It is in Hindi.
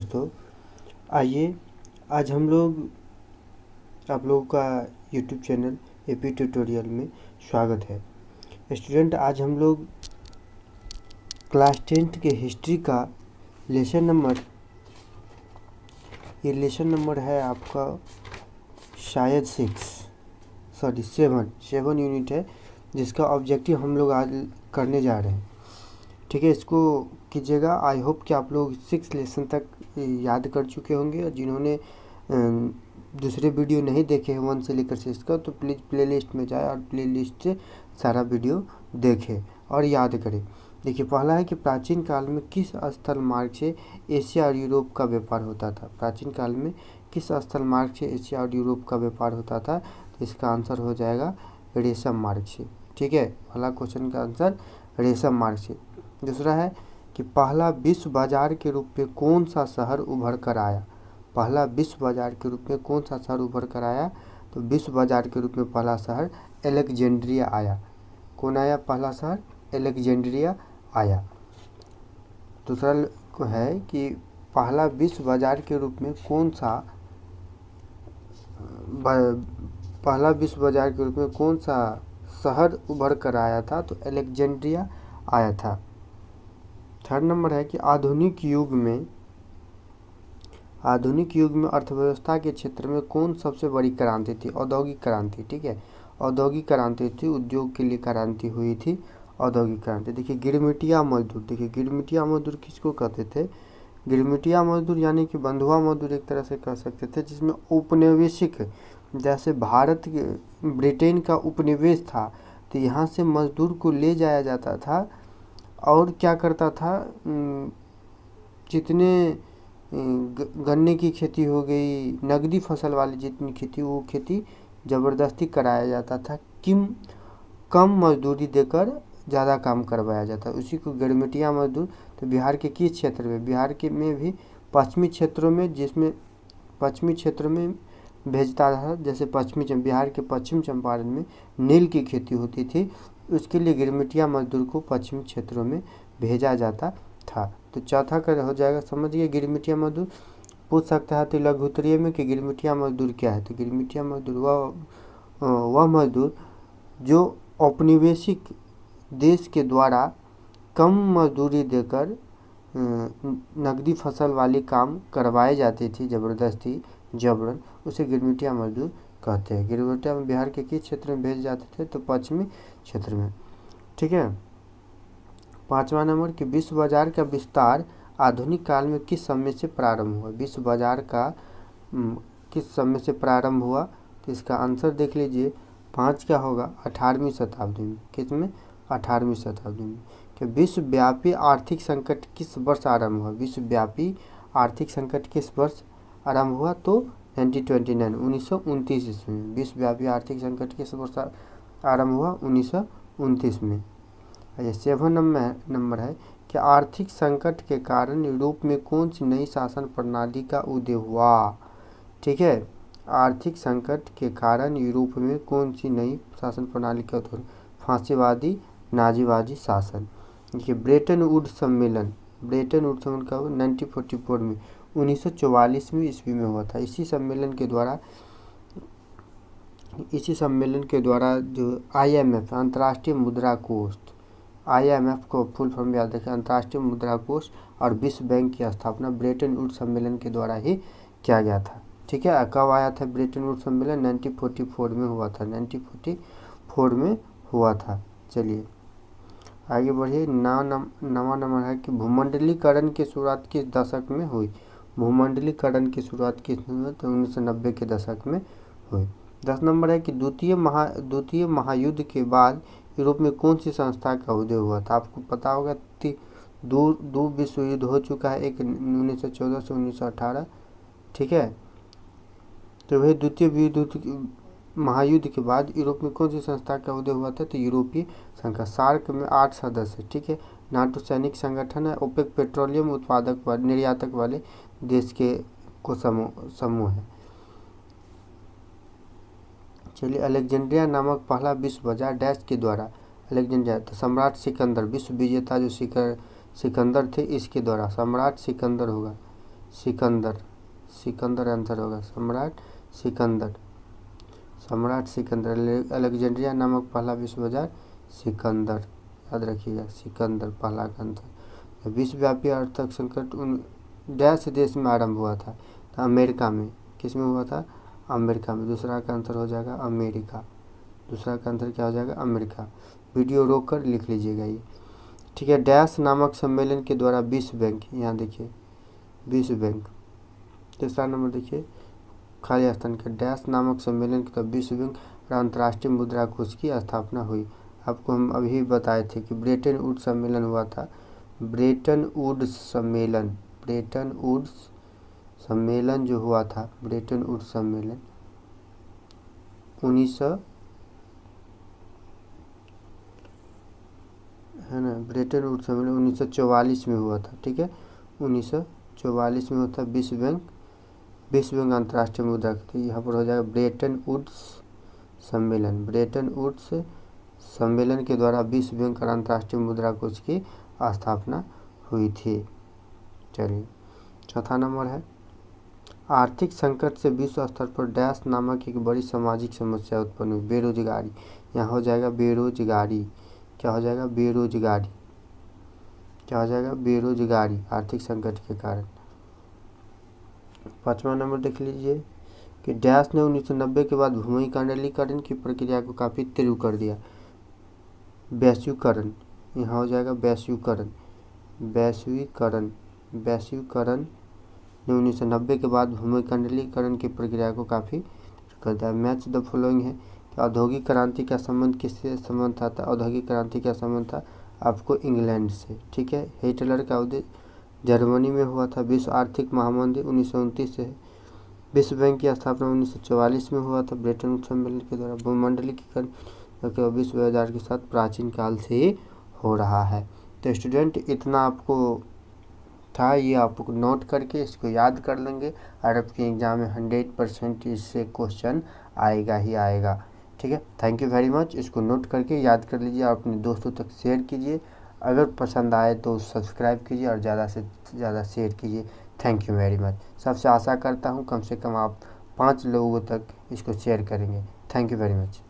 तो आइए आज हम लोग आप लोगों का यूट्यूब चैनल एपी ट्यूटोरियल में स्वागत है। स्टूडेंट, आज हम लोग क्लास 10th के हिस्ट्री का लेसन नंबर है आपका शायद 7 यूनिट है, जिसका ऑब्जेक्टिव हम लोग आज करने जा रहे हैं। ठीक है, इसको कीजिएगा। आई होप कि आप लोग 6 लेसन तक याद कर चुके होंगे, और जिन्होंने दूसरे वीडियो नहीं देखे हैं 1 से लेकर 6 का, तो प्लीज़ प्लेलिस्ट में जाए और प्लेलिस्ट से सारा वीडियो देखें और याद करें। देखिए, पहला है कि प्राचीन काल में किस स्थल मार्ग से एशिया और यूरोप का व्यापार होता था। प्राचीन काल में किस स्थल मार्ग से एशिया और यूरोप का व्यापार होता था, तो इसका आंसर हो जाएगा रेशम मार्ग से। ठीक है, पहला क्वेश्चन का आंसर रेशम मार्ग से। दूसरा है कि पहला विश्व बाजार के रूप में कौन सा शहर उभर कर आया। पहला विश्व बाजार के रूप में कौन सा शहर उभर कर आया, तो विश्व बाजार के रूप में पहला शहर अलेक्जेंड्रिया आया। कौन आया पहला शहर? अलेक्जेंड्रिया आया। दूसरा है कि पहला विश्व बाजार के रूप में पहला विश्व बाजार के रूप में कौन सा शहर उभर कर आया था, तो अलेक्जेंड्रिया आया था। थर्ड नंबर है कि आधुनिक युग में अर्थव्यवस्था के क्षेत्र में कौन सबसे बड़ी क्रांति थी? औद्योगिक क्रांति। ठीक है, औद्योगिक क्रांति थी, उद्योग के लिए क्रांति हुई थी, औद्योगिक क्रांति। देखिए, गिरमिटिया मजदूर। देखिए, गिरमिटिया मजदूर किसको कहते थे? गिरमिटिया मजदूर यानी कि बंधुआ मजदूर एक तरह से कह सकते थे, जिसमें उपनिवेशिक, जैसे ब्रिटेन का उपनिवेश था, तो यहाँ से मजदूर को ले जाया जाता था और क्या करता था, जितने गन्ने की खेती हो गई, नगदी फसल वाली जितनी खेती, वो खेती ज़बरदस्ती कराया जाता था, कम मजदूरी देकर ज़्यादा काम करवाया जाता है, उसी को गिरमिटिया मजदूर। तो बिहार के किस क्षेत्र में? बिहार के में भी पश्चिमी क्षेत्रों में, जिसमें पश्चिमी क्षेत्रों में भेजता था, जैसे बिहार के पश्चिम चंपारण में नील की खेती होती थी, उसके लिए गिरमिटिया मजदूर को पश्चिमी क्षेत्रों में भेजा जाता था। तो चौथा का हो जाएगा, समझिए, गिरमिटिया मजदूर। पूछ सकता है तो लघु उत्तरीय में कि गिरमिटिया मजदूर क्या है, तो गिरमिटिया मजदूर वह मजदूर जो औपनिवेशिक देश के द्वारा कम मजदूरी देकर नगदी फसल वाली काम करवाए जाती थी, ज़बरदस्ती जबरन, उसे गिरमिटिया मजदूर कहते हैं। गिरमिटिया में बिहार के किस क्षेत्र में भेजे जाते थे, तो पश्चिमी क्षेत्र में। ठीक है, पाँचवा नंबर कि विश्व बाजार का विस्तार आधुनिक काल में किस समय से प्रारंभ हुआ। विश्व बाजार का किस समय से प्रारंभ हुआ, तो इसका आंसर देख लीजिए। 5 क्या होगा? 18वीं शताब्दी में। किस में? 18वीं शताब्दी में। कि विश्वव्यापी आर्थिक संकट किस वर्ष आरंभ हुआ? विश्वव्यापी आर्थिक संकट किस वर्ष आरंभ हुआ, तो 1929 ईस्वी में। विश्वव्यापी आर्थिक संकट किस वर्ष आरंभ हुआ? 1929 में। 7 नंबर है कि आर्थिक संकट के कारण यूरोप में कौन सी नई शासन प्रणाली का उदय हुआ। ठीक है, आर्थिक संकट के कारण यूरोप में कौन सी नई शासन प्रणाली का उदय? फांसीवादी नाजीवादी शासन। देखिए, ब्रेटन वुड सम्मेलन का 1944 में, 1944वीं ईस्वी में हुआ था। इसी सम्मेलन के द्वारा जो IMF, अंतर्राष्ट्रीय मुद्रा कोष, IMF को फुल फॉर्म याद रखें, अंतर्राष्ट्रीय मुद्रा कोष, और विश्व बैंक की स्थापना ब्रेटन वुड सम्मेलन के द्वारा ही किया गया था। ठीक है, कब आया था ब्रेटन वुड सम्मेलन? 1944 में हुआ था। 1944 में हुआ था। चलिए आगे बढ़िए। नवा नंबर है कि भूमंडलीकरण की शुरुआत किस दशक में हुई। भूमंडलीकरण की शुरुआत किस में? तो 1990 के दशक में हुई। 10 नंबर है कि द्वितीय महायुद्ध के बाद यूरोप में कौन सी संस्था का उदय हुआ था। आपको पता होगा, दो विश्व युद्ध हो चुका है, एक 1914 से 1918। ठीक है, तो वही द्वितीय महायुद्ध के बाद यूरोप में कौन सी संस्था का उदय हुआ था, तो यूरोपीय संघ। सार्क में 8 सदस्य। ठीक है, नाटो सैनिक संगठन है, ओपेक पेट्रोलियम उत्पादक निर्यातक वाले देश के को समूह है। चलिए, अलेक्जेंड्रिया नामक पहला विश्व बाजार डैश के द्वारा। अलेक्जेंड्रिया तो सम्राट सिकंदर, विश्व विजेता जो सिकंदर थे, इसके द्वारा सम्राट सिकंदर होगा। सिकंदर, सिकंदर आंसर होगा, सम्राट सिकंदर, सम्राट सिकंदर। अलेक्जेंड्रिया नामक पहला विश्व बाजार सिकंदर, याद रखिएगा सिकंदर पहला का आंसर। विश्वव्यापी आर्थिक संकट उन डैश देश में आरंभ हुआ था, तो अमेरिका में, किस में हुआ था, अमेरिका में। दूसरा का आंसर हो जाएगा अमेरिका, दूसरा का आंसर क्या हो जाएगा, अमेरिका। वीडियो रोक कर लिख लीजिएगा ये, ठीक है। डैश नामक सम्मेलन के द्वारा विश्व बैंक, यहाँ देखिए विश्व बैंक। तीसरा नंबर देखिए खाली स्थान के, डैश नामक सम्मेलन के द्वारा विश्व बैंक और अंतर्राष्ट्रीय मुद्रा कोष की स्थापना हुई। आपको हम अभी बताए थे कि ब्रेटन वुड्स सम्मेलन हुआ था, ब्रेटन वुड्स सम्मेलन, ब्रेटन वुड्स सम्मेलन जो हुआ था, ब्रेटन वुड्स सम्मेलन 1900 है ना, ब्रेटन वुड्स सम्मेलन 1944 में हुआ था, ठीक है। 1944 में हुआ था। विश्व बैंक अंतर्राष्ट्रीय मुद्रा, तो यहाँ पर हो जाएगा ब्रेटन वुड्स सम्मेलन, ब्रेटन वुड्स सम्मेलन के द्वारा विश्व बैंक और अंतर्राष्ट्रीय मुद्रा कोष की स्थापना हुई थी। चलिए चौथा नंबर है, आर्थिक संकट से विश्व स्तर पर डैश नामक एक बड़ी सामाजिक समस्या उत्पन्न हुई, बेरोजगारी। यहाँ हो जाएगा बेरोजगारी, क्या हो जाएगा, बेरोजगारी, क्या हो जाएगा, बेरोजगारी, आर्थिक संकट के कारण। पाँचवा नंबर देख लीजिए कि डैश ने 1990 के बाद भूमिकांडलीकरण की प्रक्रिया को काफ़ी तीव्र कर दिया, वैश्वीकरण। यहाँ हो जाएगा वैश्वीकरण, वैश्वीकरण, वैश्वीकरण ने 1990 के बाद भूमिकांडलीकरण की प्रक्रिया को काफ़ी कर दिया। मैच द फॉलोइंग है कि औद्योगिक क्रांति का संबंध किससे संबंध था, औद्योगिक क्रांति का संबंध था आपको इंग्लैंड से, ठीक है। हिटलर का उद्देश्य जर्मनी में हुआ था। विश्व आर्थिक महामंदी 1929 से, विश्व बैंक की स्थापना 1944 में हुआ था ब्रेटन वुड्स सम्मेलन के द्वारा। भूमंडलीकरण विश्व बाजार के साथ प्राचीन काल से ही हो रहा है। तो स्टूडेंट इतना आपको था, ये आपको नोट करके इसको याद कर लेंगे और आपके एग्जाम में 100% इससे क्वेश्चन आएगा ही आएगा, ठीक है। थैंक यू वेरी मच, इसको नोट करके याद कर लीजिए और अपने दोस्तों तक शेयर कीजिए। अगर पसंद आए तो सब्सक्राइब कीजिए और ज़्यादा से ज़्यादा शेयर कीजिए। Thank you very much. सबसे आशा करता हूँ कम से कम आप 5 लोगों तक इसको शेयर करेंगे। Thank you very much.